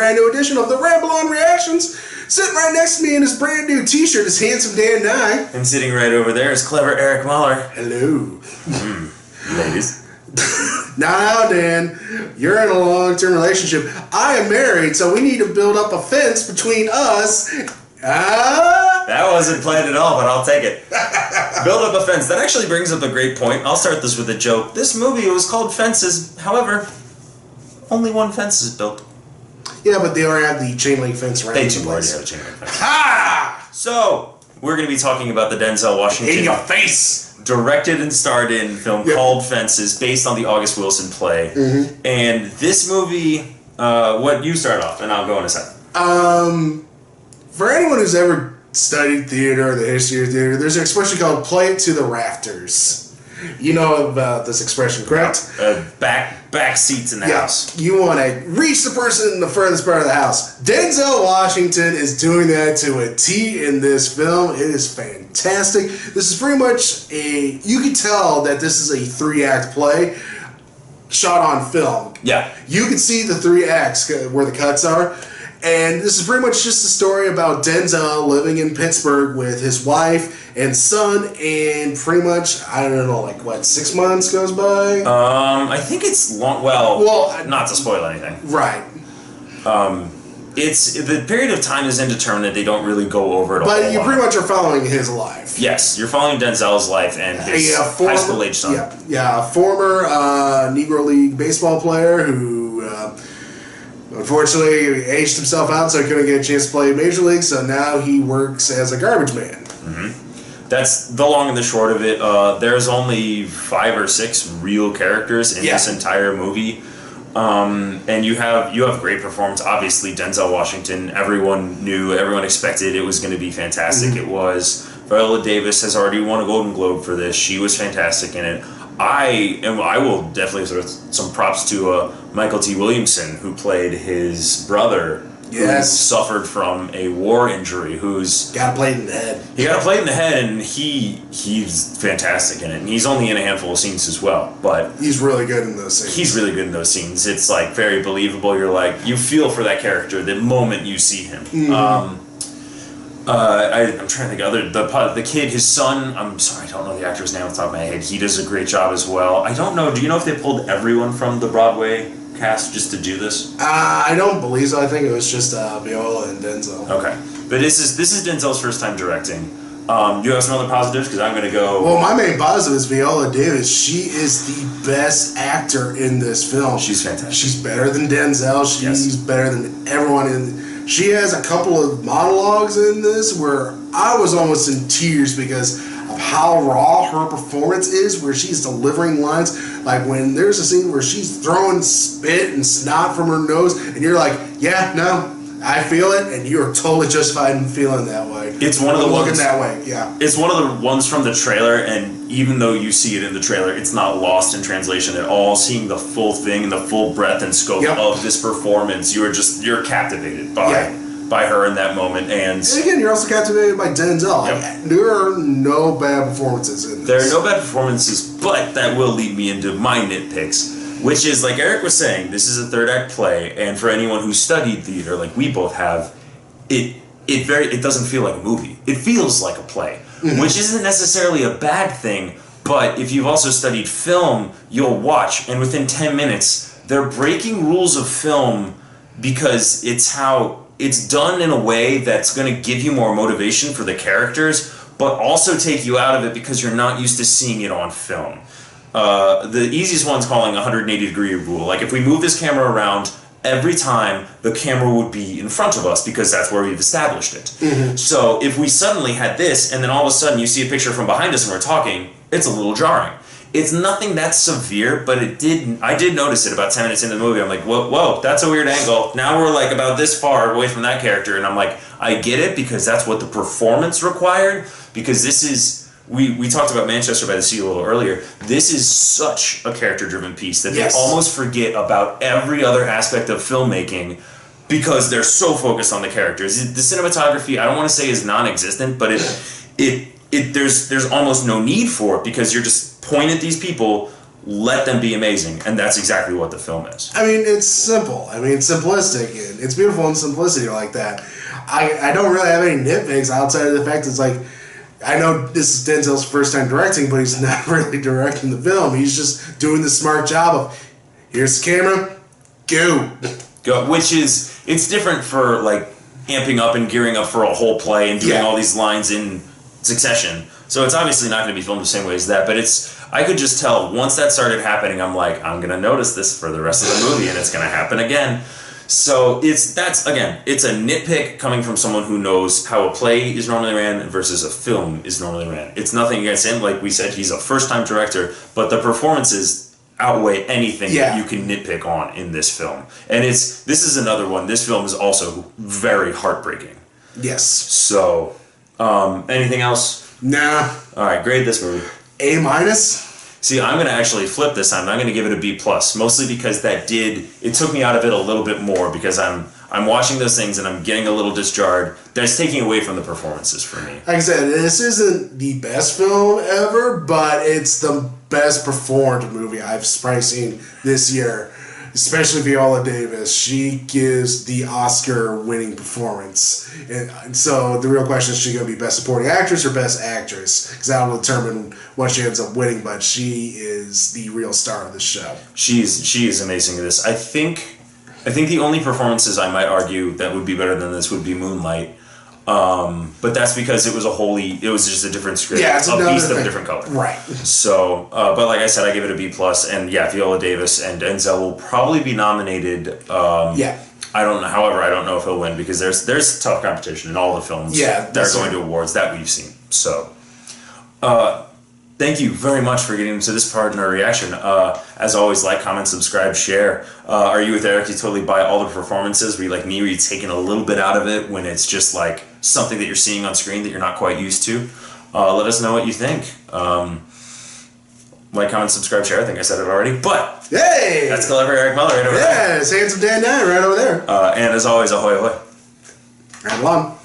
brand new edition of the Ramble on Reactions. Sitting right next to me in his brand new t-shirt is handsome Dan Nye. And sitting right over there is clever Eric Muller. Hello. Ladies. Now, Dan, you're in a long-term relationship. I am married, so we need to build up a fence between us. That wasn't planned at all, but I'll take it. Build up a fence. That actually brings up a great point. I'll start this with a joke. This movie was called Fences. However, only one fence is built. Yeah, but they already have the chain link fence around They the do place. already have a chain link fence. Ha! So, we're going to be talking about the Denzel Washington... In your face! Directed and starred in film called Fences, based on the August Wilson play. Mm-hmm. And this movie... you start off, and I'll go in a second. For anyone who's ever studied theater or the history of theater, there's an expression called play it to the rafters. You know about this expression, correct? Back seats in the house. You want to reach the person in the furthest part of the house. Denzel Washington is doing that to a T in this film. It is fantastic. This is pretty much you can tell that this is a 3-act play shot on film. Yeah. You can see the 3 acts where the cuts are. And this is pretty much just a story about Denzel living in Pittsburgh with his wife and son, and pretty much, I don't know, like, what, 6 months goes by? I think it's long, well, not to spoil anything. Right. It's, the period of time is indeterminate, they don't really go over it a whole lot. But you pretty much are following his life. Yes, you're following Denzel's life and his high school age son. Yeah, former Negro League baseball player who... unfortunately, he aged himself out, so he couldn't get a chance to play Major League, so now he works as a garbage man. Mm-hmm. That's the long and the short of it. There's only 5 or 6 real characters in this entire movie. And you have great performance. Obviously, Denzel Washington, everyone knew, everyone expected it was going to be fantastic. Mm-hmm. It was. Viola Davis has already won a Golden Globe for this. She was fantastic in it. I will definitely throw some props to Michael T. Williamson, who played his brother, who suffered from a war injury, who's... Got a plate in the head. He got a plate in the head, and he's fantastic in it. And he's only in a handful of scenes as well, but... He's really good in those scenes. He's really good in those scenes. It's, like, very believable. You're like, you feel for that character the moment you see him. Mm-hmm. I'm trying to think the kid, his son, I'm sorry, I don't know the actor's name off the top of my head. He does a great job as well. I don't know, do you know if they pulled everyone from the Broadway cast just to do this? I don't believe so. I think it was just Viola and Denzel. Okay. But this is Denzel's first time directing. Do you have some other positives? Because I'm going to go... Well, my main positive is Viola Davis. She is the best actor in this film. She's fantastic. She's better than Denzel. She's better than everyone in... She has a couple of monologues in this where I was almost in tears because of how raw her performance is, where she's delivering lines. Like when there's a scene where she's throwing spit and snot from her nose, and you're like, yeah, no, I feel it, and you're totally justified in feeling that way. It's one of the looking ones that way, yeah. It's one of the ones from the trailer, and even though you see it in the trailer, it's not lost in translation at all. Seeing the full thing, the full breadth and scope of this performance, you're captivated by her in that moment. And again, you're also captivated by Denzel. Yep. There are no bad performances in this. There are no bad performances, but that will lead me into my nitpicks, which is, like Eric was saying, this is a 3rd act play, and for anyone who studied theater, like we both have, it doesn't feel like a movie. It feels like a play, which isn't necessarily a bad thing, but if you've also studied film, you'll watch, and within 10 minutes, they're breaking rules of film because it's done in a way that's going to give you more motivation for the characters, but also take you out of it because you're not used to seeing it on film. The easiest one's calling 180-degree rule. Like, if we move this camera around, every time the camera would be in front of us because that's where we've established it. Mm-hmm. So if we suddenly had this, and then all of a sudden you see a picture from behind us and we're talking, it's a little jarring. It's nothing that severe, but I did notice it about 10 minutes into the movie. I'm like, whoa, that's a weird angle. Now we're like about this far away from that character, and I'm like, I get it because that's what the performance required, because this is, we talked about Manchester by the Sea a little earlier. This is such a character-driven piece that they almost forget about every other aspect of filmmaking because they're so focused on the characters. The cinematography, I don't want to say is non-existent, but there's almost no need for it because you're just point at these people, let them be amazing, and that's exactly what the film is. I mean, it's simple. I mean, it's simplistic. And it's beautiful in simplicity like that. I don't really have any nitpicks outside of the fact it's like, I know this is Denzel's first time directing, but he's not really directing the film. He's just doing the smart job of, here's the camera, go. Which is, it's different for like amping up and gearing up for a whole play and doing all these lines in succession. So it's obviously not going to be filmed the same way as that, but I could just tell once that started happening, I'm like, I'm going to notice this for the rest of the movie, and it's going to happen again. So it's a nitpick coming from someone who knows how a play is normally ran versus a film is normally ran. It's nothing against him. Like we said, he's a first-time director, but the performances outweigh anything that you can nitpick on in this film. And this is another one. This film is also very heartbreaking. Yes. So, anything else? Nah. All right, grade this movie. A-. See, I'm going to actually flip this time. I'm going to give it a B+, mostly because it took me out of it a little bit more because I'm watching those things and I'm getting a little disjarred. That's taking away from the performances for me. Like I said, this isn't the best film ever, but it's the best performed movie I've probably seen this year. Especially Viola Davis. She gives the Oscar-winning performance. And so the real question is, she going to be Best Supporting Actress or Best Actress? Because that will determine what she ends up winning, but she is the real star of the show. She is amazing at this. I think the only performances I might argue that would be better than this would be Moonlight. But that's because it was just a different script. Yeah, it's a beast of a different color. Right. So, but like I said, I give it a B+, and Viola Davis and Denzel will probably be nominated. I don't know. However, I don't know if he'll win because there's tough competition in all the films that are going to awards that we've seen. So, thank you very much for getting to this part in our reaction. As always, like, comment, subscribe, share. Are you with Eric? You totally buy all the performances? Were you like me? Were you taking a little bit out of it when it's just like something that you're seeing on screen that you're not quite used to? Let us know what you think. Like, comment, subscribe, share. I think I said it already. But hey, that's clever Eric Muller right over there. Yeah, it's handsome Dan 9 right over there. And as always, ahoy, ahoy. Ramble on.